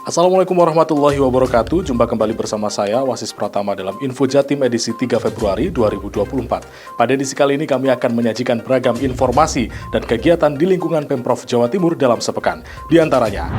Assalamualaikum warahmatullahi wabarakatuh. Jumpa kembali bersama saya, Wasis Pratama dalam Info Jatim edisi 3 Februari 2024. Pada edisi kali ini kami akan menyajikan beragam informasi dan kegiatan di lingkungan Pemprov Jawa Timur dalam sepekan. Di antaranya,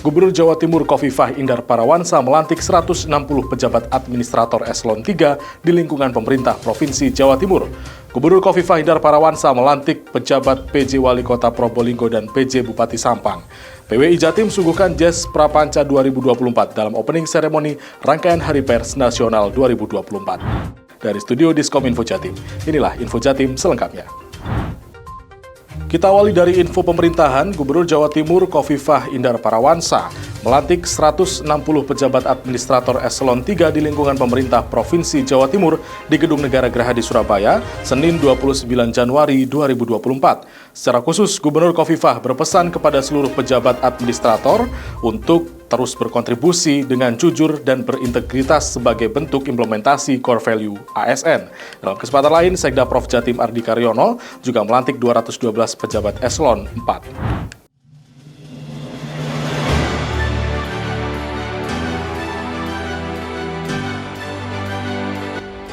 Gubernur Jawa Timur Khofifah Indar Parawansa melantik 160 pejabat administrator eselon 3 di lingkungan pemerintah Provinsi Jawa Timur. Gubernur Khofifah Indar Parawansa melantik pejabat PJ Wali Kota Probolinggo dan PJ Bupati Sampang. PWI Jatim suguhkan Jazz Prapanca 2024 dalam opening seremoni rangkaian Hari Pers Nasional 2024. Dari studio Diskom Info Jatim, inilah Info Jatim selengkapnya. Kita awali dari info pemerintahan. Gubernur Jawa Timur Khofifah Indar Parawansa melantik 160 pejabat administrator eselon 3 di lingkungan pemerintah Provinsi Jawa Timur di Gedung Negara Gerahadi Surabaya, Senin 29 Januari 2024. Secara khusus, Gubernur Khofifah berpesan kepada seluruh pejabat administrator untuk terus berkontribusi dengan jujur dan berintegritas sebagai bentuk implementasi core value ASN. Dalam kesempatan lain, Sekda Prof Jatim Ardi Karyono juga melantik 212 pejabat eselon 4.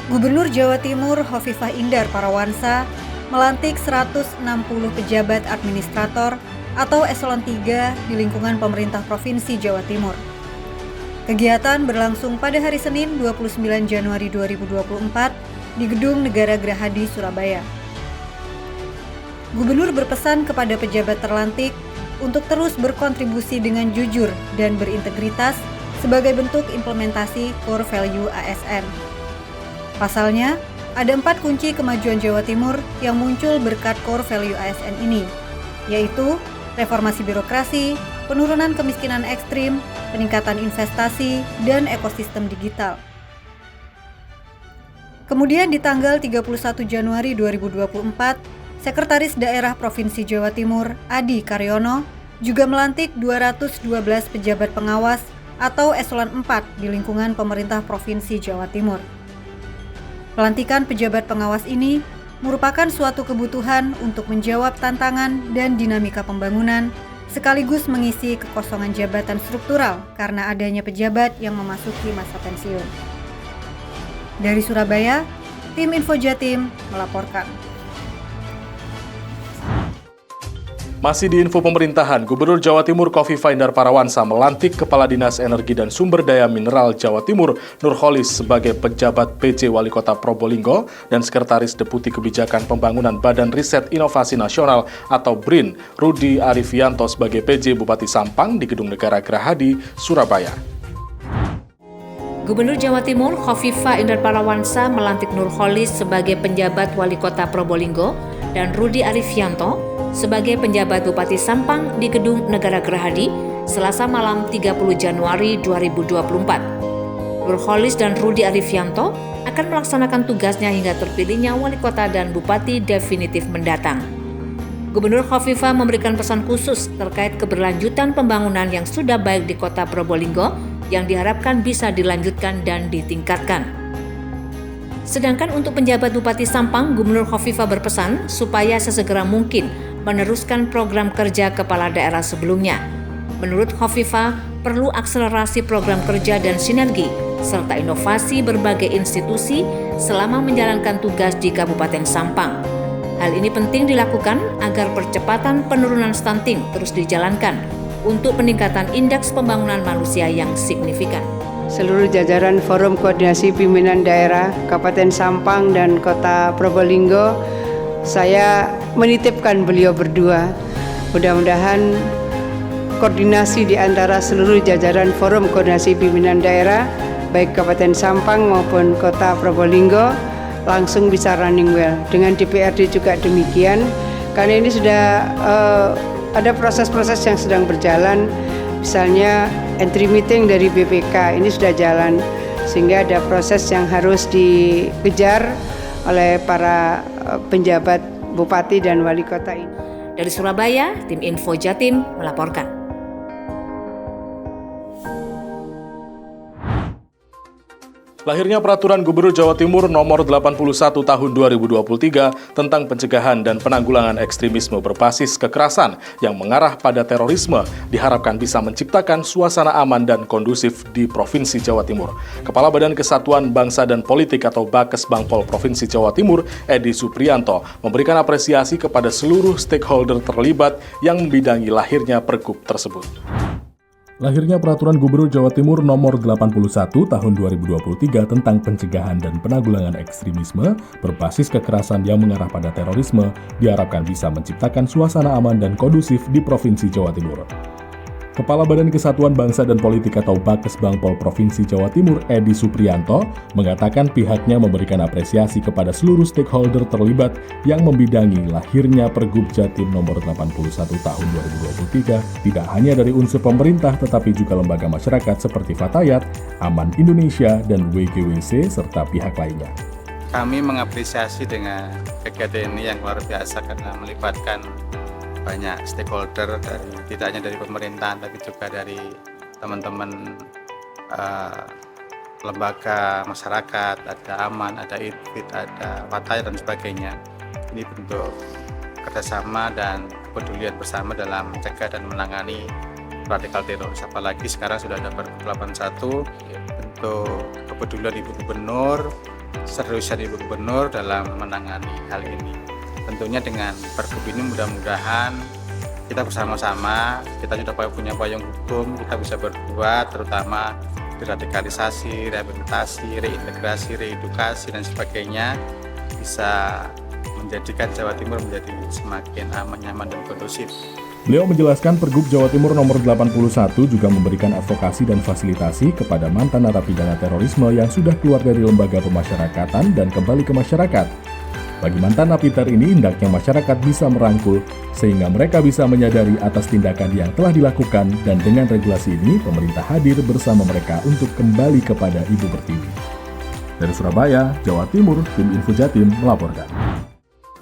Gubernur Jawa Timur Khofifah Indar Parawansa melantik 160 pejabat administrator atau eselon 3 di lingkungan pemerintah Provinsi Jawa Timur. Kegiatan berlangsung pada hari Senin 29 Januari 2024 di Gedung Negara Gerahadi Surabaya. Gubernur berpesan kepada pejabat terlantik untuk terus berkontribusi dengan jujur dan berintegritas sebagai bentuk implementasi core value ASN. Pasalnya, ada 4 kunci kemajuan Jawa Timur yang muncul berkat core value ASN ini, yaitu reformasi birokrasi, penurunan kemiskinan ekstrim, peningkatan investasi, dan ekosistem digital. Kemudian di tanggal 31 Januari 2024, Sekretaris Daerah Provinsi Jawa Timur, Adi Karyono, juga melantik 212 pejabat pengawas atau eselon 4 di lingkungan pemerintah Provinsi Jawa Timur. Pelantikan pejabat pengawas ini merupakan suatu kebutuhan untuk menjawab tantangan dan dinamika pembangunan, sekaligus mengisi kekosongan jabatan struktural karena adanya pejabat yang memasuki masa pensiun. Dari Surabaya, tim Info Jatim melaporkan. Masih di info pemerintahan, Gubernur Jawa Timur Khofifah Indar Parawansa melantik Kepala Dinas Energi dan Sumber Daya Mineral Jawa Timur Nurholis sebagai pejabat PJ Wali Kota Probolinggo dan Sekretaris Deputi Kebijakan Pembangunan Badan Riset Inovasi Nasional atau BRIN Rudi Arifianto sebagai PJ Bupati Sampang di Gedung Negara Gerahadi, Surabaya. Gubernur Jawa Timur Khofifah Indar Parawansa melantik Nurholis sebagai penjabat Wali Kota Probolinggo dan Rudi Arifianto sebagai penjabat Bupati Sampang di Gedung Negara Gerahadi, Selasa malam 30 Januari 2024. Nurholis dan Rudi Arifianto akan melaksanakan tugasnya hingga terpilihnya Wali Kota dan Bupati definitif mendatang. Gubernur Khofifah memberikan pesan khusus terkait keberlanjutan pembangunan yang sudah baik di Kota Probolinggo yang diharapkan bisa dilanjutkan dan ditingkatkan. Sedangkan untuk penjabat Bupati Sampang, Gubernur Khofifah berpesan supaya sesegera mungkin meneruskan program kerja kepala daerah sebelumnya. Menurut Khofifah, perlu akselerasi program kerja dan sinergi, serta inovasi berbagai institusi selama menjalankan tugas di Kabupaten Sampang. Hal ini penting dilakukan agar percepatan penurunan stunting terus dijalankan untuk peningkatan indeks pembangunan manusia yang signifikan. Seluruh jajaran Forum Koordinasi Pimpinan Daerah Kabupaten Sampang dan Kota Probolinggo, saya menitipkan beliau berdua. Mudah-mudahan koordinasi di antara seluruh jajaran Forum Koordinasi Pimpinan Daerah, baik Kabupaten Sampang maupun Kota Probolinggo, langsung bisa running well. Dengan DPRD juga demikian, karena ini sudah ada proses-proses yang sedang berjalan. Misalnya entry meeting dari BPK ini sudah jalan, sehingga ada proses yang harus dikejar oleh para penjabat bupati dan wali kota ini. Dari Surabaya, tim Info Jatim melaporkan. Lahirnya Peraturan Gubernur Jawa Timur Nomor 81 Tahun 2023 tentang pencegahan dan penanggulangan ekstremisme berbasis kekerasan yang mengarah pada terorisme diharapkan bisa menciptakan suasana aman dan kondusif di Provinsi Jawa Timur. Kepala Badan Kesatuan Bangsa dan Politik atau Bakes Bangpol Provinsi Jawa Timur, Edi Supriyanto, memberikan apresiasi kepada seluruh stakeholder terlibat yang membidangi lahirnya pergub tersebut. Lahirnya Peraturan Gubernur Jawa Timur Nomor 81 Tahun 2023 tentang pencegahan dan penanggulangan ekstremisme berbasis kekerasan yang mengarah pada terorisme diharapkan bisa menciptakan suasana aman dan kondusif di Provinsi Jawa Timur. Kepala Badan Kesatuan Bangsa dan Politik atau Bakes Bangpol Provinsi Jawa Timur, Edi Supriyanto, mengatakan pihaknya memberikan apresiasi kepada seluruh stakeholder terlibat yang membidangi lahirnya Pergub Jatim Nomor 81 Tahun 2023, tidak hanya dari unsur pemerintah tetapi juga lembaga masyarakat seperti Fatayat, Aman Indonesia, dan WGWC, serta pihak lainnya. Kami mengapresiasi dengan kegiatan ini yang luar biasa karena melibatkan banyak stakeholder, tidak hanya dari pemerintahan tapi juga dari teman-teman lembaga masyarakat, ada Aman, ada IDFIT, ada Fatayat dan sebagainya. Ini bentuk kerjasama dan kepedulian bersama dalam mencegah dan menangani radikal teroris. Apalagi sekarang sudah ada Pergub 81, bentuk kepedulian Ibu Gubernur, seriusan Ibu Gubernur dalam menangani hal ini. Tentunya dengan pergub ini mudah-mudahan kita bersama-sama, kita sudah punya payung hukum, kita bisa berbuat terutama deradikalisasi, rehabilitasi, reintegrasi, reedukasi dan sebagainya, bisa menjadikan Jawa Timur menjadi semakin aman, nyaman dan kondusif. Beliau menjelaskan Pergub Jawa Timur Nomor 81 juga memberikan advokasi dan fasilitasi kepada mantan narapidana terorisme yang sudah keluar dari lembaga pemasyarakatan dan kembali ke masyarakat. Bagi mantan napiter ini, hendaknya masyarakat bisa merangkul sehingga mereka bisa menyadari atas tindakan yang telah dilakukan, dan dengan regulasi ini, pemerintah hadir bersama mereka untuk kembali kepada Ibu Pertiwi. Dari Surabaya, Jawa Timur, tim Info Jatim melaporkan.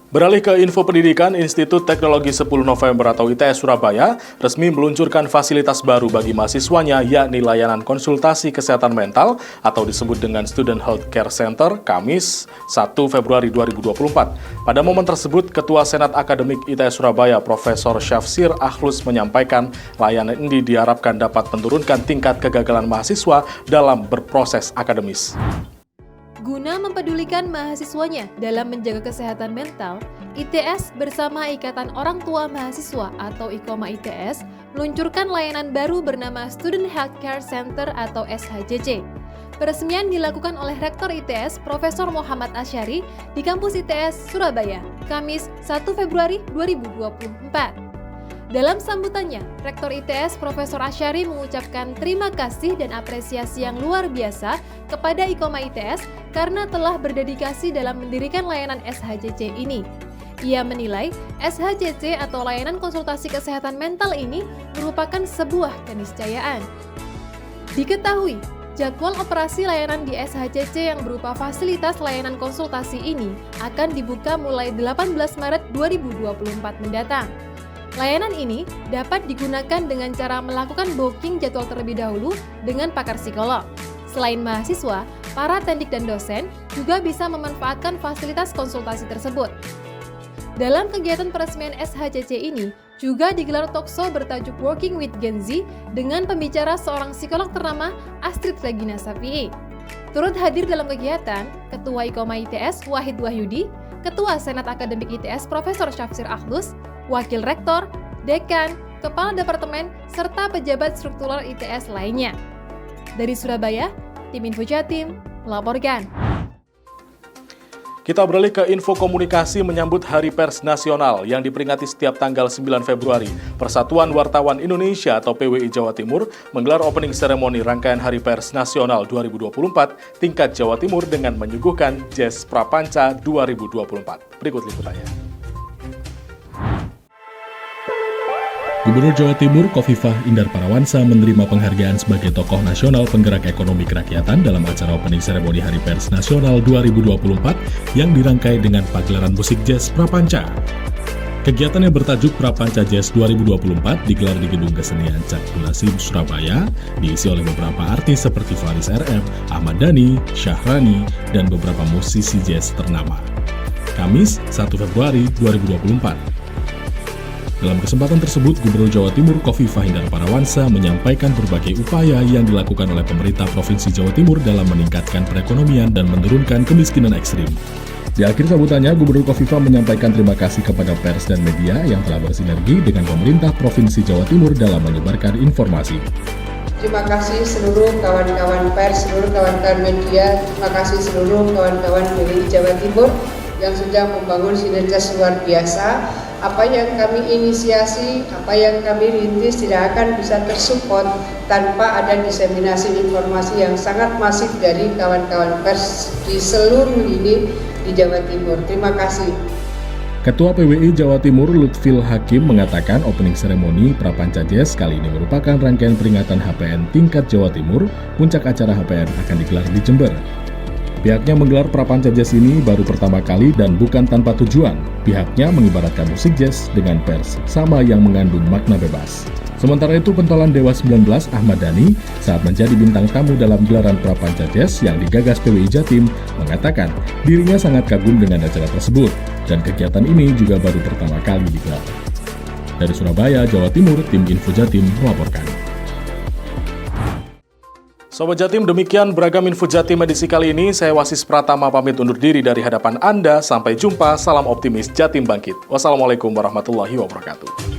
Beralih ke info pendidikan, Institut Teknologi 10 November atau ITS Surabaya resmi meluncurkan fasilitas baru bagi mahasiswanya, yakni layanan konsultasi kesehatan mental atau disebut dengan Student Health Care Center, Kamis 1 Februari 2024. Pada momen tersebut, Ketua Senat Akademik ITS Surabaya, Profesor Syafsir Akhlus menyampaikan layanan ini diharapkan dapat menurunkan tingkat kegagalan mahasiswa dalam berproses akademis. Guna mempedulikan mahasiswanya dalam menjaga kesehatan mental, ITS bersama Ikatan Orang Tua Mahasiswa atau IKOMA ITS meluncurkan layanan baru bernama Student Health Care Center atau SHCC. Peresmian dilakukan oleh Rektor ITS Profesor Muhammad Asyari di kampus ITS Surabaya, Kamis 1 Februari 2024. Dalam sambutannya, Rektor ITS Profesor Asyari mengucapkan terima kasih dan apresiasi yang luar biasa kepada IKOMA ITS karena telah berdedikasi dalam mendirikan layanan SHCC ini. Ia menilai SHCC atau layanan konsultasi kesehatan mental ini merupakan sebuah keniscayaan. Diketahui, jadwal operasi layanan di SHCC yang berupa fasilitas layanan konsultasi ini akan dibuka mulai 18 Maret 2024 mendatang. Layanan ini dapat digunakan dengan cara melakukan booking jadwal terlebih dahulu dengan pakar psikolog. Selain mahasiswa, para tendik dan dosen juga bisa memanfaatkan fasilitas konsultasi tersebut. Dalam kegiatan peresmian SHCC ini, juga digelar talkshow bertajuk Working with Gen Z dengan pembicara seorang psikolog ternama Astrid Regina Safi'i. Turut hadir dalam kegiatan, Ketua IKOMA ITS Wahid Wahyudi, Ketua Senat Akademik ITS Profesor Syafsir Akhlus, Wakil Rektor, Dekan, Kepala Departemen, serta pejabat struktural ITS lainnya. Dari Surabaya, tim Info Jatim melaporkan. Kita beralih ke info komunikasi menyambut Hari Pers Nasional yang diperingati setiap tanggal 9 Februari. Persatuan Wartawan Indonesia atau PWI Jawa Timur menggelar opening ceremony rangkaian Hari Pers Nasional 2024 tingkat Jawa Timur dengan menyuguhkan Jazz Prapanca 2024. Berikut liputannya. Gubernur Jawa Timur Khofifah Indar Parawansa menerima penghargaan sebagai tokoh nasional penggerak ekonomi kerakyatan dalam acara opening seremoni Hari Pers Nasional 2024 yang dirangkai dengan pagelaran musik jazz Prapanca. Kegiatan yang bertajuk Prapanca Jazz 2024 digelar di Gedung Kesenian Cak Gulasim, Surabaya, diisi oleh beberapa artis seperti Faris RM, Ahmad Dhani, Syahrani, dan beberapa musisi jazz ternama. Kamis, 1 Februari 2024. Dalam kesempatan tersebut, Gubernur Jawa Timur Khofifah Indar Parawansa menyampaikan berbagai upaya yang dilakukan oleh pemerintah Provinsi Jawa Timur dalam meningkatkan perekonomian dan menurunkan kemiskinan ekstrim. Di akhir sambutannya, Gubernur Khofifah menyampaikan terima kasih kepada pers dan media yang telah bersinergi dengan pemerintah Provinsi Jawa Timur dalam menyebarkan informasi. Terima kasih seluruh kawan-kawan pers, seluruh kawan-kawan media, terima kasih seluruh kawan-kawan PWI Jawa Timur yang sudah membangun sinergitas luar biasa. Apa yang kami inisiasi, apa yang kami rintis tidak akan bisa tersupport tanpa ada diseminasi informasi yang sangat masif dari kawan-kawan pers di seluruh lini di Jawa Timur. Terima kasih. Ketua PWI Jawa Timur Lutfil Hakim mengatakan opening seremoni Prapanca Jazz kali ini merupakan rangkaian peringatan HPN tingkat Jawa Timur. Puncak acara HPN akan digelar di Jember. Pihaknya menggelar Prapanca Jazz ini baru pertama kali dan bukan tanpa tujuan. Pihaknya mengibaratkan musik jazz dengan pers sama yang mengandung makna bebas. Sementara itu, pentolan Dewa 19 Ahmad Dhani saat menjadi bintang tamu dalam gelaran Prapanca Jazz yang digagas PWI Jatim mengatakan dirinya sangat kagum dengan acara tersebut dan kegiatan ini juga baru pertama kali digelar. Dari Surabaya, Jawa Timur, tim Info Jatim melaporkan. Sobat Jatim, demikian beragam Info Jatim edisi kali ini. Saya Wasis Pratama pamit undur diri dari hadapan Anda. Sampai jumpa, salam optimis Jatim Bangkit. Wassalamualaikum warahmatullahi wabarakatuh.